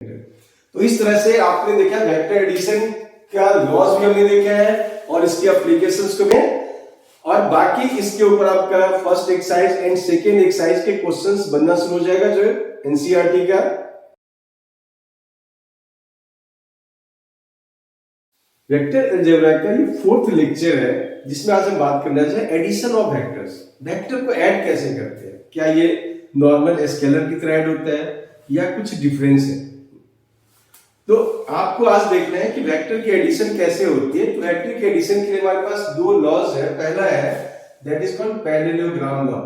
तो इस तरह से आपने देखा वेक्टर एडिशन का लॉज भी हमने देखा है और इसकी एप्लीकेशंस को भी, और बाकी इसके ऊपर आपका first exercise and second exercise के क्वेश्चंस बनना शुरू हो जाएगा जो एनसीईआरटी का। वेक्टर अलजेब्रा का ये फोर्थ लेक्चर है जिसमें आज हम बात करना चाहेंगे एडिशन ऑफ वेक्टर्स। वेक्टर को ऐड कैसे करते हैं, क्या ये नॉर्मल स्केलर की तरह ऐड होता है या कुछ डिफरेंस है। तो आपको आज देखना है कि वेक्टर की एडिशन कैसे होती है। तो वेक्टर की एडिशन के लिए हमारे पास दो लॉज है। पहला है that is called parallelogram law.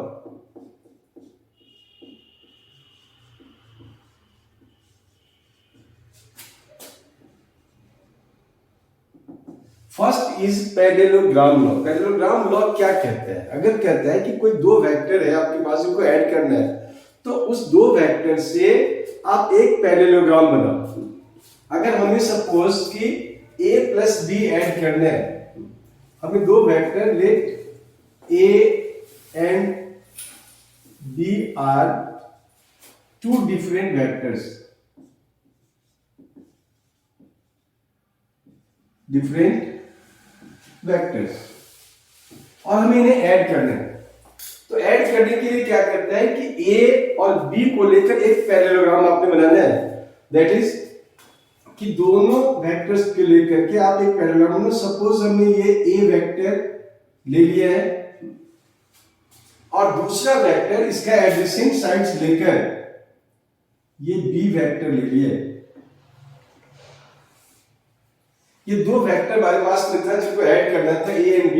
First is parallelogram law. Parallelogram law क्या कहता है, अगर कहता है कि कोई दो वेक्टर है आपके पास, इनको ऐड करना है तो उस दो वेक्टर से आप एक पैरेललोग्राम बनाओ। अगर हमें सपोज कि a प्लस बी ऐड करना है, हमें दो vector let a and b are two different vectors, और हमें इन्हें ऐड करना है। तो ऐड करने के लिए क्या करता है कि a और b को लेकर एक पैरेललोग्राम आपने बनाना है। दैट इज कि दोनों वेक्टर्स को लेकर के आप एक पैरेललोग्राम, सपोज हमने ये a वेक्टर ले लिया है और दूसरा वेक्टर इसका एडजेसेंट साइड्स लेकर ये b वेक्टर ले लिया है। ये दो वेक्टर हमारे पास में था जिनको ऐड करना था a एंड b।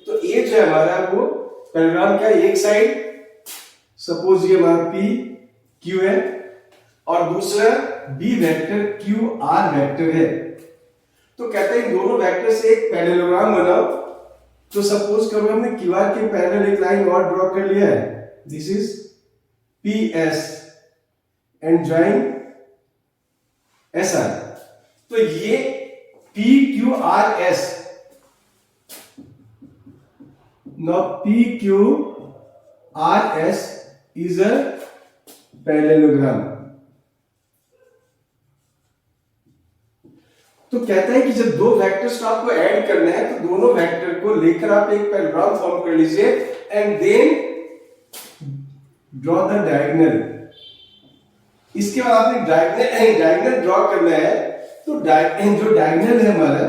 तो a जो है हमारा वो पैरेललोग्राम का एक साइड, सपोज ये हमारा p q है और दूसरा b vector q r vector है। तो कहते हैं दोनों वेक्टर से एक पैरेललोग्राम बनाओ। तो सपोज करो हमने q r के पैरेलल एक लाइन और ड्रॉ कर लिया है, this is ps and join SR। तो ये PQRS, now PQRS is a parallelogram। तो कहता है कि जब दो वेक्टर्स को आपको ऐड करना है तो दोनों वेक्टर को लेकर आप एक पैरेललोग्राम फॉर्म कर लीजिए and then draw the diagonal. इसके बाद आपने डायगोनल ड्रॉ करना है। तो जो डायगोनल है हमारा,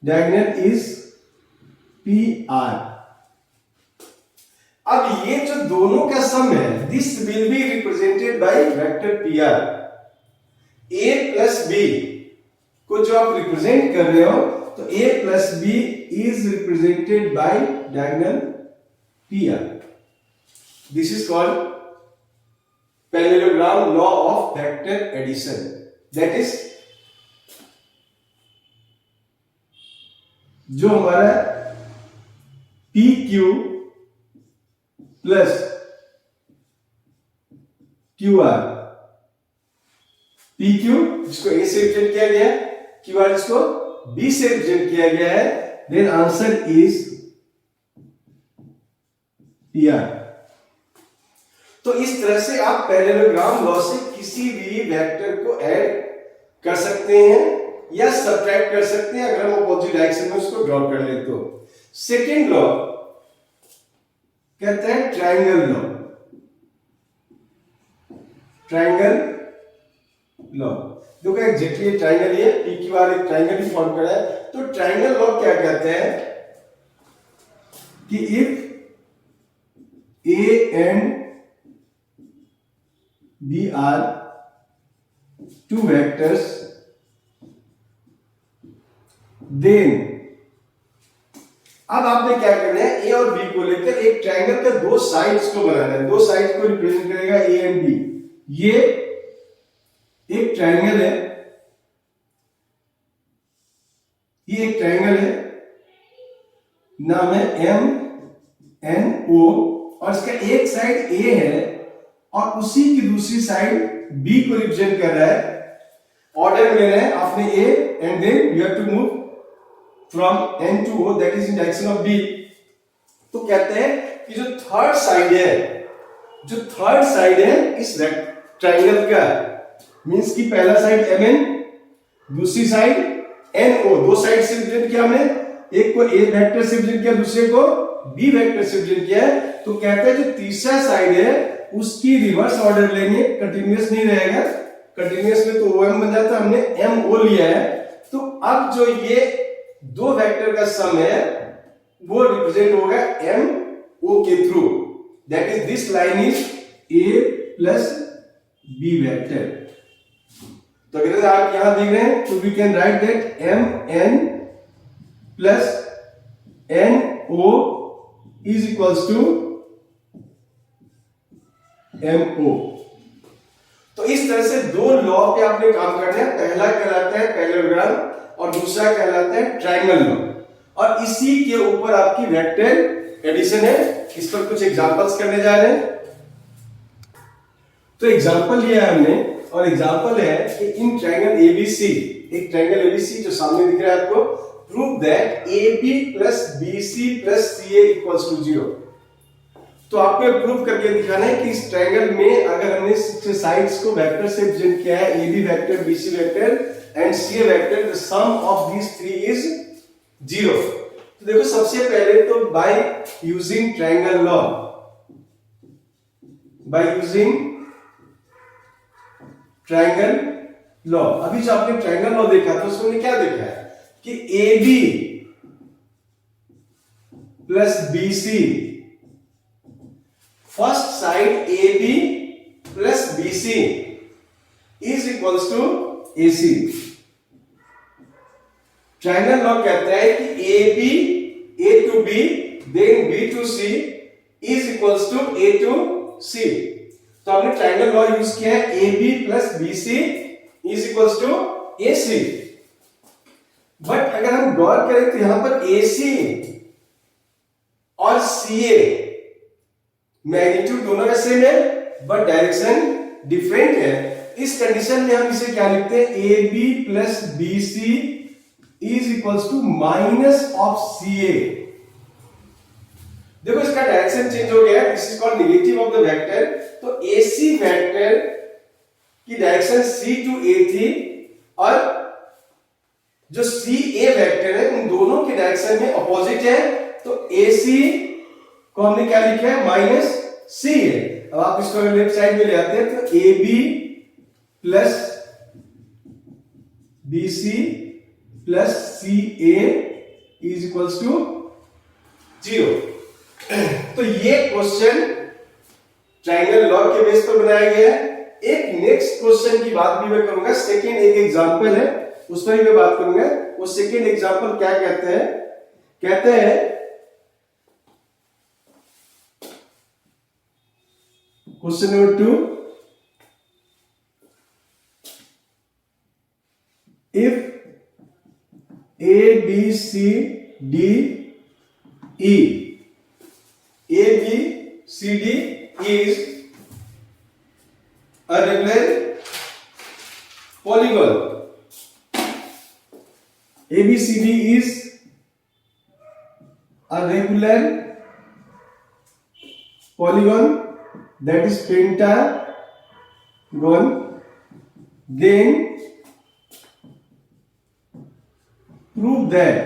डायगोनल इज PR। अब ये जो दोनों का सम है, this will be represented by vector PR। a plus b को जो आप रिप्रेजेंट कर रहे हो तो a plus b is represented by diagonal PR। This is called parallelogram law of vector addition. That is जो हमारा PQ प्लस QR, PQ जिसको A से रिप्रेजेंट किया गया है, QR जिसको B से रिप्रेजेंट किया गया है, देन आंसर इज PR। तो इस तरह से आप पैरेललोग्राम लॉ से किसी भी वेक्टर को ऐड कर सकते हैं या सब्ट्रैक्ट कर सकते हैं अगर हम अपोजिट डायरेक्शन में उसको ड्रॉ कर ले तो। सेकेंड लॉ कहते हैं ट्रायंगल लॉ। ट्रायंगल लॉ देखो एग्जैक्टली ट्रायंगल, ये PQR एक ट्रायंगल ही फॉर्म करा है। तो ट्रायंगल लॉ क्या कहते हैं कि if A and B are two vectors, then अब आपने क्या करना है, A और B को लेकर एक ट्रायंगल का दो साइड्स को बनाना है। दो साइड्स को रिप्रेजेंट करेगा A एंड B। ये एक ट्रायंगल है, ये एक ट्रायंगल है, नाम है MNO, और इसका एक साइड A है और उसी की दूसरी साइड B को रिप्रेजेंट कर रहा है। ऑर्डर में लेना है आपने A and then you have to move from N to O, that is in direction of B। तो कहते हैं कि जो थर्ड साइड है इस ट्राइंगल का मींस कि पहला साइड mn, दूसरी साइड no, दो साइड से रिप्रेजेंट किया हमने, एक को a वेक्टर से रिप्रेजेंट किया, दूसरे को b वेक्टर से रिप्रेजेंट किया है। तो कहते हैं जो तीसरा साइड है उसकी रिवर्स ऑर्डर लेंगे, कंटीन्यूअस नहीं रहेगा, कंटीन्यूअस में तो OM बन जाता है, हमने MO लिया है। तो अब जो ये दो वेक्टर का सम है वो रिप्रेजेंट होगा MO के through, that is this line is A plus B vector. तो अगर आप यहां देख रहे हैं तो we can write that MN plus NO is equals to MO। तो इस तरह से दो लॉ पे आपने काम करना है, पहला कहलाता है पैरेललोग्राम और दूसरा कहलाता है ट्रायंगल लॉ, और इसी के ऊपर आपकी वेक्टर एडिशन है। इस पर कुछ एग्जांपल्स करने जा रहे हैं। तो एग्जांपल लिया है हमने, और एग्जांपल है कि इन ट्रायंगल ABC, एक ट्रायंगल ABC जो सामने दिख रहा है आपको, prove that AB plus BC plus CA equals to 0। तो आपको प्रूव करके दिखाना है कि इस ट्रायंगल में अगर हमने साइड्स को वेक्टर से रिप्रेजेंट किया है, AB vector, BC vector and CA vector, the sum of these three is 0। तो देखो सबसे पहले तो by using triangle law, by using triangle law, अभी जो आपने ट्रायंगल लॉ देखा था उसमें क्या देखा है कि AB plus BC, first side AB plus BC is equals to AC। Triangle law कहता है कि AB A to B then B to C is equals to A to C। तो आपने ट्रायंगल लॉ यूज किया है AB plus BC is equals to AC। But अगर हम गौर करें तो यहां पर AC और CA मैग्नीट्यूड दोनों का सेम है बट डायरेक्शन डिफरेंट है। इस कंडीशन में हम इसे क्या लिखते हैं, AB plus BC is equals to minus of CA। देखो इसका डायरेक्शन चेंज हो गया, this is called negative of the vector. तो AC वेक्टर की डायरेक्शन C टू A थी, और जो CA वेक्टर है उन दोनों की डायरेक्शन में अपोजिट है। तो AC को हमने क्या लिखा है, माइनस C है। अब आप इसको लेफ्ट साइड में ले आते हैं तो AB plus BC plus CA is equals to 0। तो ये क्वेश्चन ट्रायंगल लॉ के बेस पर बनाया गया है। एक नेक्स्ट क्वेश्चन की बात भी मैं करूंगा, सेकेंड एक एग्जांपल है उस पर भी मैं बात करूंगा। वो सेकेंड एग्जांपल क्या कहते हैं, कहते हैं question number 2, if A B C D E, A B C D is a regular polygon, A B C D is a regular polygon, that is pentagon, then prove that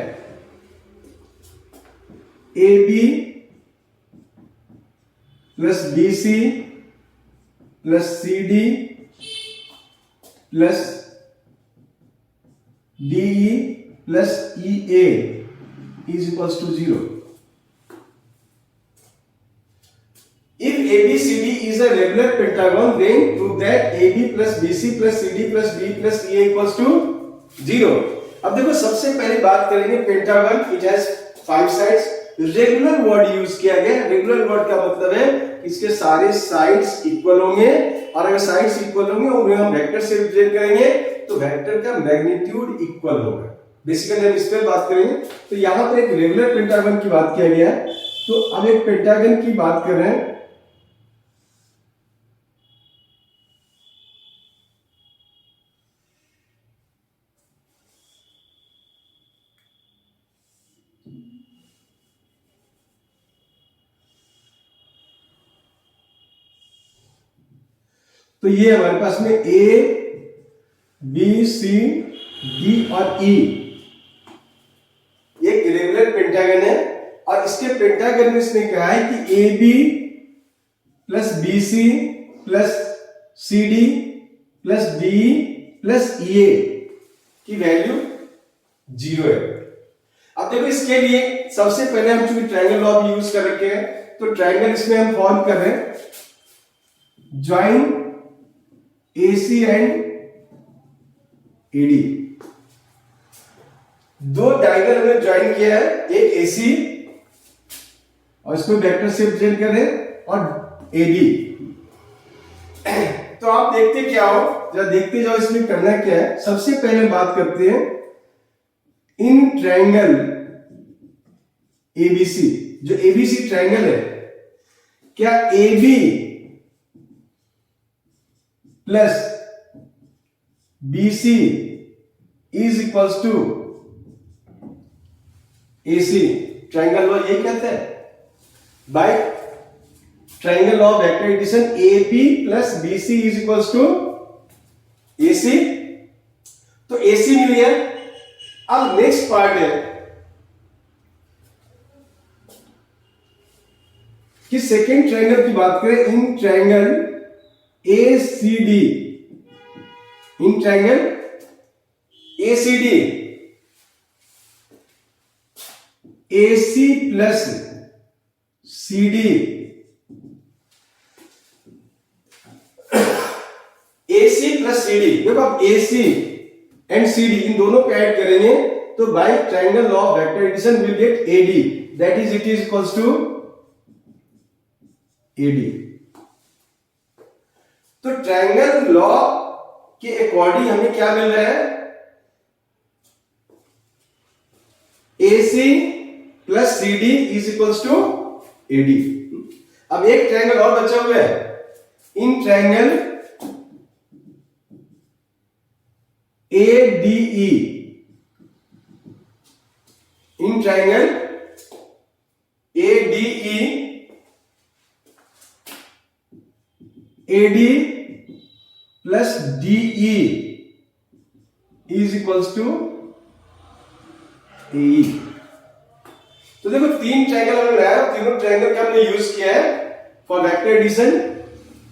AB plus BC plus CD plus DE plus EA is equals to 0. If ABCD is a regular pentagon, then prove that AB plus BC plus CD plus D plus EA equals to 0. अब देखो सबसे पहले बात करेंगे pentagon, it has 5 sides. Regular word use किया गया। Regular word का मतलब है इसके सारे साइड्स इक्वल होंगे, और अगर साइड्स इक्वल होंगे उन्हें हम वेक्टर से रिप्रेजेंट करेंगे तो वेक्टर का मैग्नीट्यूड इक्वल होगा। बेसिकली हम इस पर बात करेंगे। तो यहां पर एक रेगुलर पेंटागन की बात किया गया है, तो अब एक पेंटागन की बात कर रहे हैं। तो ये हमारे पास में ए बी सी डी और ई एक रेगुलर पेंटागन है, और इसके पेंटागन में इसने कहा है कि A B plus B C plus C D plus D plus E A की वैल्यू 0 है। अब देखो इसके लिए सबसे पहले हम चूंकि ट्रायंगल लॉ भी यूज कर रखे हैं, तो ट्रायंगल इसमें हम फॉर्म कर रहे हैं, ज्वाइन AC एंड AD। दो डायगोनल हमने ज्वाइन किया है, एक AC और इसको वेक्टर से रिप्रेजेंट कर रहे हैं, और AD। तो आप देखते क्या हो, जरा देखते जाओ इसमें करना क्या है। सबसे पहले बात करते हैं इन ट्रायंगल ABC, जो ABC ट्रायंगल है, क्या AB plus BC is equals to AC? Triangle law यही कहता है, by triangle law of vector addition AP plus BC is equals to AC। तो AC मिल गया। अब नेक्स्ट पार्ट है कि सेकेंड ट्रायंगल की बात करें, in triangle ACD, in triangle ACD AC plus CD, AC plus CD, देखो अब AC एंड CD इन दोनों को ऐड करेंगे तो by triangle law of vector addition will get AD, that is it is equals to AD। तो triangle law के according हमें क्या मिल रहा है, AC plus CD is equals to AD। अब एक ट्रायंगल और बचा हुआ है, in triangle ADE, in triangle ADE AD plus DE is equals to AE। तो देखो तीन ट्रायंगल हमने बनाया, तीनों ट्रायंगल का हमने यूज किया है for vector addition.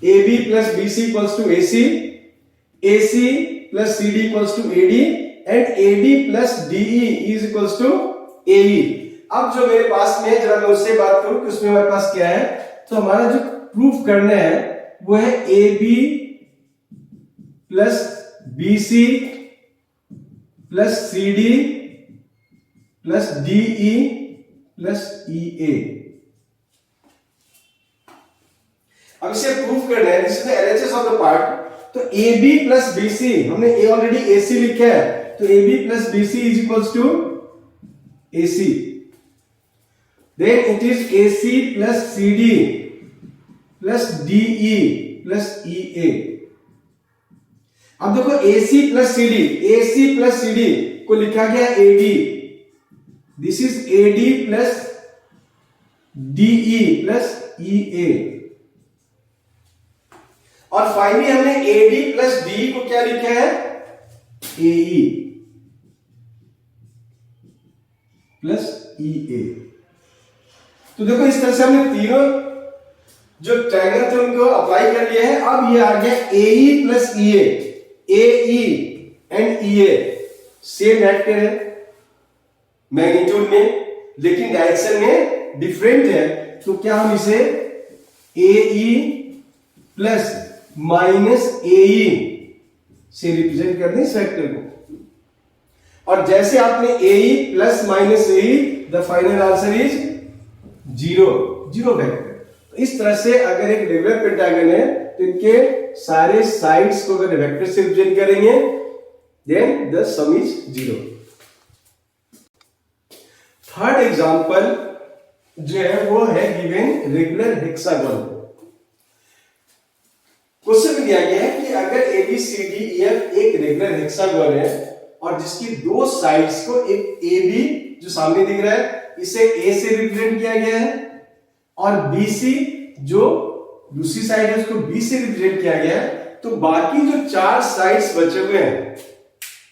AB plus BC equals to AC, AC plus CD equals to AD and AD plus DE is equals to AE। अब जो मेरे पास में, जरा मैं उससे बात करूं कि उसमें हमारे पास क्या है, तो हमारा जो प्रूफ करना है वो है AB plus BC plus CD plus DE plus EA। अब इसे प्रूफ करना है, this is the LHS of the part. तो AB प्लस BC, हमने A ऑलरेडी AC लिखा है, तो AB plus BC is equals to AC, then it is AC plus CD plus DE plus EA। अब देखो AC plus CD को लिखा गया AD, this is AD plus DE plus EA। और finally हमने AD प्लस DE को क्या लिखा है, AE प्लस EA। तो देखो इस तरह से हमने तीनों जो ट्रायंगल थे उनको अप्लाई कर लिया है। अब ये आ गया AE plus EA, AE and EA same vector है मैग्नीट्यूड में, लेकिन डायरेक्शन में डिफरेंट है। तो क्या हम इसे AE प्लस माइनस AE से रिप्रेजेंट कर दें इस वेक्टर को, और जैसे आपने AE plus minus AE, the final answer is 0 vector. तो इस तरह से अगर एक रेगुलर पेंटागन है तो इनके सारे साइड्स को अगर वेक्टर से रिप्रेजेंट करेंगे then the sum is 0। Third example जो है वो है गिवन रेगुलर हेक्सागन। क्वेश्चन में दिया गया है कि अगर ABCDEF एक रेगुलर हेक्सागन है और जिसकी दो साइड्स को, एक AB जो सामने दिख रहा है इसे A से रिप्रेजेंट किया गया है, और BC जो दूसरी साइड है उसको B से रिप्रेजेंट किया गया है, तो बाकी जो 4 साइड्स बचे हुए हैं,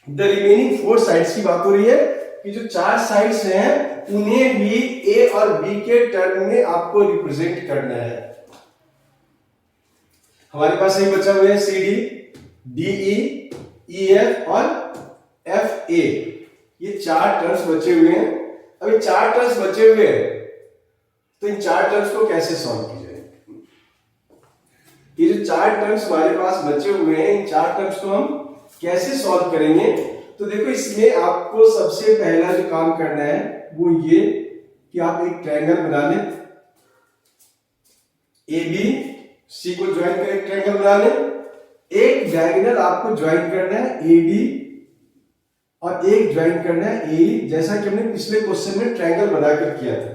द रिमेनिंग 4 साइड्स की बात हो रही है कि जो 4 साइड्स हैं उन्हें भी ए और बी के टर्म में आपको रिप्रेजेंट करना है। हमारे पास यही बचा हुआ है C D, D E F और एफ ए, ये 4 टर्म्स बचे हुए हैं। अब ये 4 टर्म्स बचे हुए हैं तो इन 4 टर्म्स को कैसे सॉल्व किया जाए? ये जो 4 टर्म्स हमारे पास बचे हुए हैं, इन 4 टर्म्स को हम कैसे सॉल्व करेंगे? तो देखो इसमें आपको सबसे पहला जो काम करना है वो ये कि आप एक ट्रायंगल बना लें, ए बी सी को ज्वाइन कर एक ट्रायंगल बना लें। एक डायगोनल आपको ज्वाइन करना है ए डी और एक ज्वाइन करना है ए, जैसा कि हमने पिछले क्वेश्चन में ट्रायंगल बनाकर किया था।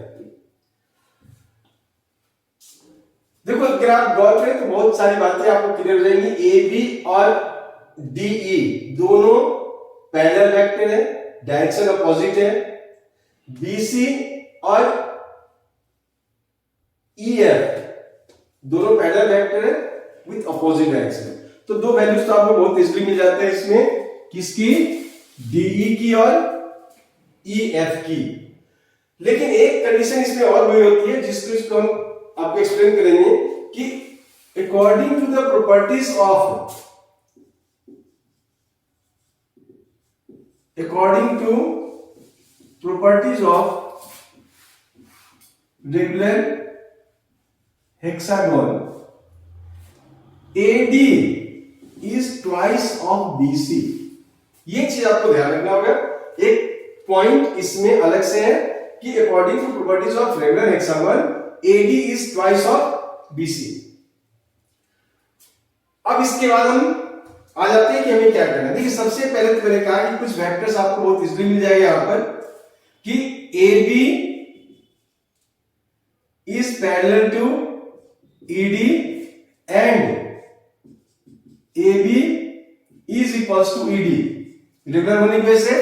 देखो अगर आप गौर करें तो बहुत सारी बातें आपको क्लियर हो जाएंगी। ए बी और डी ई दोनों पैरेलल वेक्टर है, डायरेक्शन अपोजिट है। बीसी और ई एफ दोनों पैरेलल वेक्टर है विथ अपोजिट डायरेक्शन। तो दो वैल्यूज तो आपको बहुत इजीली मिल जाते हैं इसमें, किसकी? डीई की और ई एफ की। लेकिन एक कंडीशन इसमें और हुई होती है जिसको हम आपको एक्सप्लेन करेंगे कि according to the properties of regular hexagon, AD is twice of BC। ये चीज आपको ध्यान रखना होगा। एक पॉइंट इसमें अलग से है कि according to properties of regular hexagon AD is twice of BC। अब इसके बाद हम आ जाते हैं कि हमें क्या करना है। देखिए सबसे पहले तो मैंने कहा कि कुछ वेक्टर्स आपको बहुत इजीली मिल जाएगा यहां पर कि AB is parallel to ED and AB is equals to ED। Regular होने की वजह से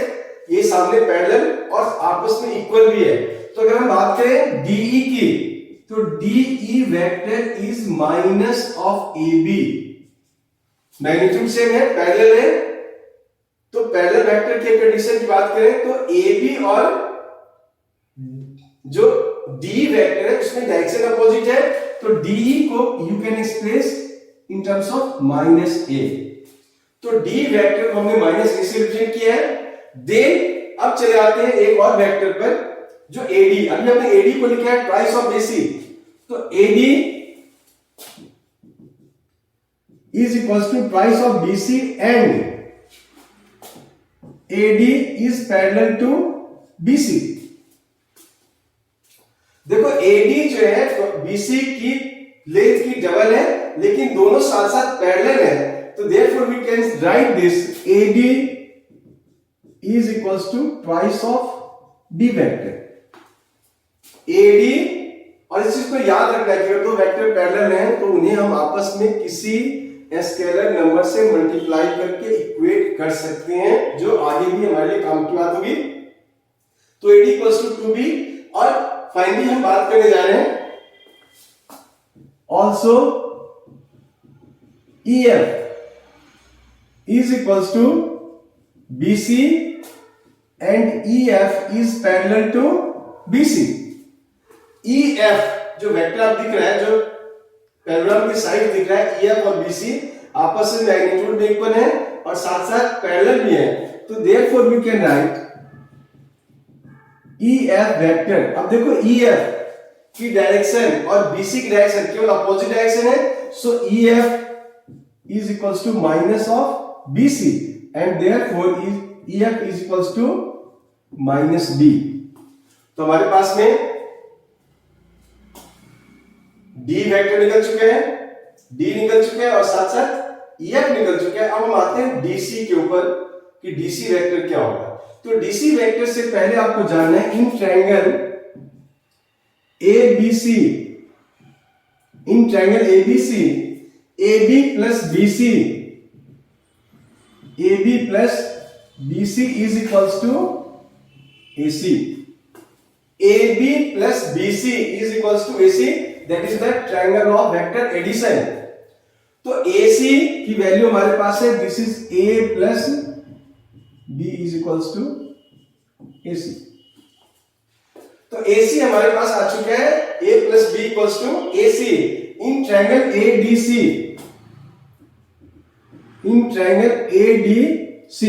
ये सामने पैरेलल और आपस में इक्वल भी है। तो अगर हम बात करें DE की तो DE vector is minus of AB। Magnitude same है, पैरेलल है, तो पैरेलल वेक्टर की कंडीशन की बात करें तो AB और जो D वेक्टर है उसमें डायरेक्शन अपोजिट है, तो DE को you can express in terms of minus A. तो D वेक्टर को हमने माइनस ए से रिप्रेजेंट किया है। देन अब चले आते हैं एक और वेक्टर पर जो AD, अभी हमने AD को लिखा है ट्वाइस ऑफ BC, तो AD is equals to twice of BC and AD is parallel to BC। देखो AD जो है तो BC की लेंथ की डबल है लेकिन दोनों साथ साथ पैरेलल है, तो therefore we can write this AD is equals to twice of D vector. AD, और इस चीज को याद रखना है कि अगर दो वेक्टर पैरेलल हैं तो उन्हें हम आपस में किसी स्केलर नंबर से मल्टीप्लाई करके इक्वेट कर सकते हैं, जो आगे भी हमारे लिए काम की बात होगी। तो AD इक्वल्स टू 2B, और फाइनली हम बात करने जा रहे हैं also EF is equals to BC and EF is parallel to BC। EF जो वेक्टर आप दिख रहा है, जो पैरेलल की साइड दिख रहा है, EF और BC आपस में मैग्नीट्यूड में इक्वल है और साथ साथ पैरेलल भी है, तो therefore we can write EF vector. अब देखो EF की डायरेक्शन और BC की डायरेक्शन केवल अपोजिट डायरेक्शन है, सो EF is equals to minus of BC and therefore EF is equals to minus B। तो हमारे पास में D वेक्टर निकल चुके हैं, D निकल चुके हैं और साथ साथ EF निकल चुके हैं। अब हम आते हैं DC के ऊपर कि DC वेक्टर क्या होगा। तो DC वेक्टर से पहले आपको जानना है in triangle ABC, in triangle ABC AB plus BC is equals to AC। AB plus BC is equals to AC, that is the triangle of vector addition। तो AC की वैल्यू हमारे पास है, this is A plus B is equals to AC। तो AC हमारे पास आ चुका है, A plus B equals to AC in triangle ADC। In triangle ADC,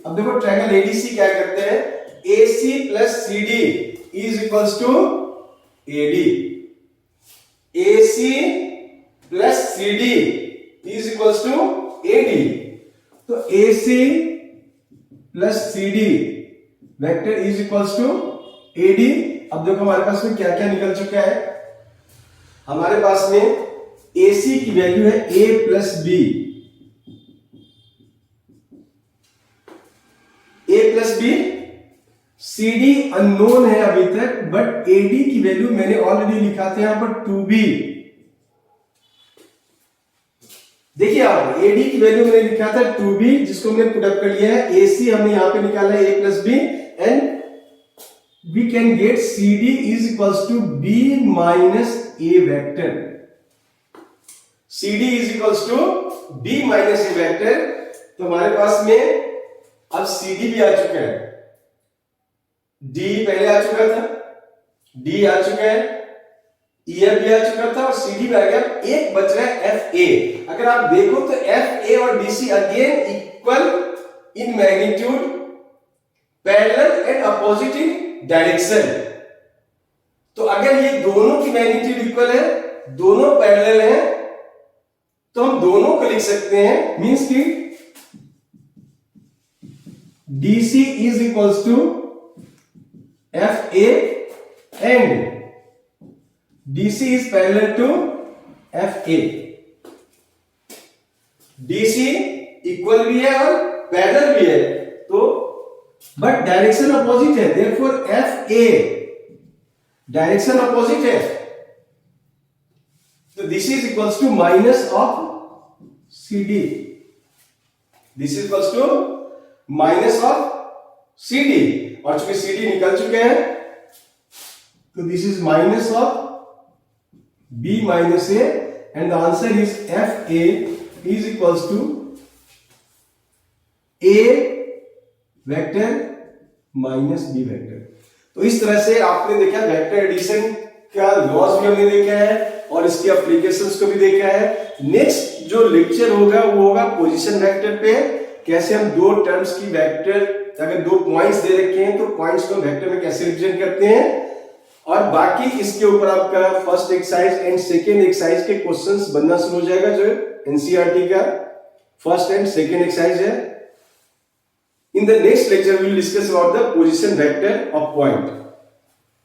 अब देखो ट्रायंगल ADC क्या करते हैं, AC plus CD is equals to AD। AC plus CD is equals to AD। तो AC plus CD vector is equals to AD। अब देखो हमारे पास में क्या क्या निकल चुका है, हमारे पास में AC की वैल्यू है A plus B, A plus B। CD unknown है अभी तक, बट AD की वैल्यू मैंने ऑलरेडी लिखा था यहां पर 2B। देखिए आप, AD की वैल्यू मैंने लिखा था 2B, जिसको हमने पुट अप कर लिया है। AC हमने यहां पे निकाला है A plus B, and we can get CD is equals to B minus A vector. CD is equals to B minus A vector. तो हमारे पास में अब CD भी आ चुका है, D पहले आ चुका था, D आ चुका है, EF भी आ चुका था और CD भी आ गया। एक बच रहा है FA। अगर आप देखो तो FA और DC again equal in magnitude, parallel and opposite in direction. तो अगर ये दोनों की मैग्नीट्यूड इक्वल है, दोनों पैरेलल हैं, तो हम दोनों को लिख सकते हैं, मींस कि DC is equals to FA and DC is parallel to FA। DC equal भी है और पैरेलल भी है, तो बट डायरेक्शन अपोजिट है, देयरफॉर FA डायरेक्शन अपोजिट है, तो this is equals to minus of CD। This is equals to minus of CD, और चूंकि CD निकल चुके हैं, तो this is minus of B minus A, and the answer is FA is equals to A vector minus B vector. तो इस तरह से आपने देखा वेक्टर एडिशन का लॉस भी हमने देखा है और इसके एप्लीकेशंस को भी देखा है। नेक्स्ट जो लेक्चर होगा वो होगा पोजीशन वेक्टर पे, कैसे हम दो टर्म्स की वेक्टर, अगर दो पॉइंट्स दे रखे हैं तो पॉइंट्स को वेक्टर में कैसे रिप्रेजेंट करते हैं, और बाकी इसके ऊपर आपका first exercise and second exercise के क्वेश्चंस बनना शुरू हो जाएगा, जो एनसीईआरटी का फर्स्ट एंड सेकेंड एक्सरसाइज है। In the next lecture we will discuss about the position vector of point.